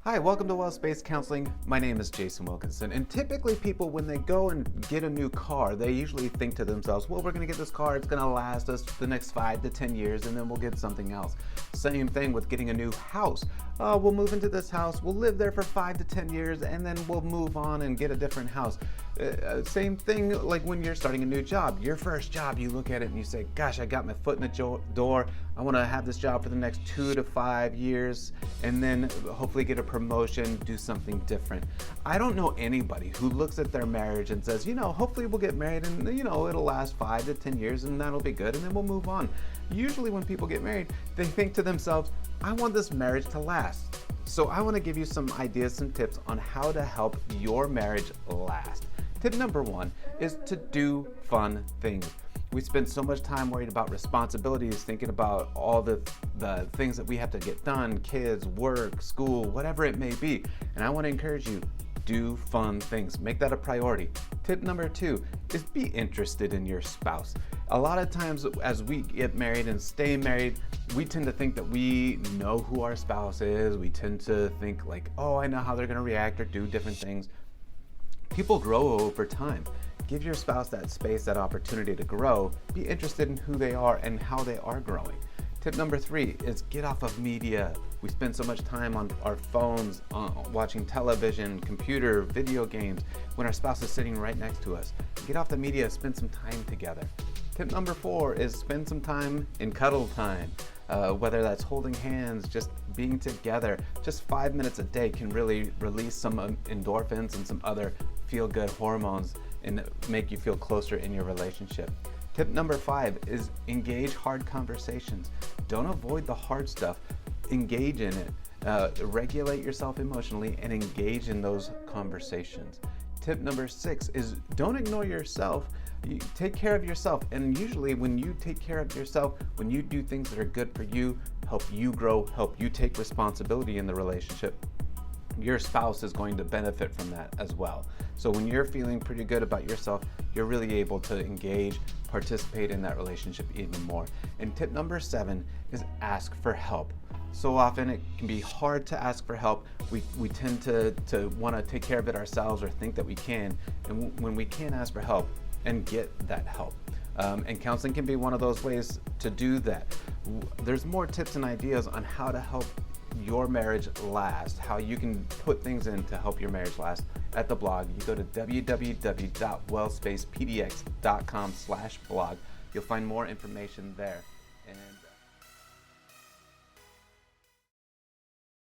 Hi, welcome to Wellspace Counseling. My name is Jason Wilkinson, and typically people, when they go and get a new car, they usually think to themselves, well, we're going to get this car, it's going to last us the next 5 to 10 years, and then we'll get something else. Same thing with getting a new house. We'll move into this house, we'll live there for 5 to 10 years, and then we'll move on and get a different house. Same thing like when you're starting a new job. Your first job, you look at it and you say, gosh, I got my foot in the door. I want to have this job for the next 2 to 5 years, and then hopefully get a promotion, do something different. I don't know anybody who looks at their marriage and says, hopefully we'll get married and, it'll last 5 to 10 years and that'll be good and then we'll move on. Usually when people get married, they think to themselves, I want this marriage to last. So I want to give you some ideas, some tips on how to help your marriage last. Tip number 1 is to do fun things. We spend so much time worried about responsibilities, thinking about all the things that we have to get done, kids, work, school, whatever it may be. And I want to encourage you, do fun things. Make that a priority. Tip number 2 is be interested in your spouse. A lot of times as we get married and stay married, we tend to think that we know who our spouse is. We tend to think like, oh, I know how they're going to react or do different things. People grow over time. Give your spouse that space, that opportunity to grow. Be interested in who they are and how they are growing. Tip number 3 is get off of media. We spend so much time on our phones, watching television, computer, video games, when our spouse is sitting right next to us. Get off the media, spend some time together. Tip number 4 is spend some time in cuddle time. Whether that's holding hands, just being together, just 5 minutes a day can really release some endorphins and some other feel-good hormones and make you feel closer in your relationship. Tip number 5 is engage hard conversations. Don't avoid the hard stuff. Engage in it. Regulate yourself emotionally and engage in those conversations. Tip number 6 is don't ignore yourself. You take care of yourself, and usually when you take care of yourself, when you do things that are good for you, help you grow, help you take responsibility in the relationship, your spouse is going to benefit from that as well. So when you're feeling pretty good about yourself, you're really able to engage, participate in that relationship even more. And tip number 7 is ask for help. So often it can be hard to ask for help. We tend to want to take care of it ourselves or think that we can. And when we can't ask for help and get that help. And counseling can be one of those ways to do that. There's more tips and ideas on how to help your marriage last, how you can put things in to help your marriage last at the blog. You go to www.wellspacepdx.com/blog. You'll find more information there.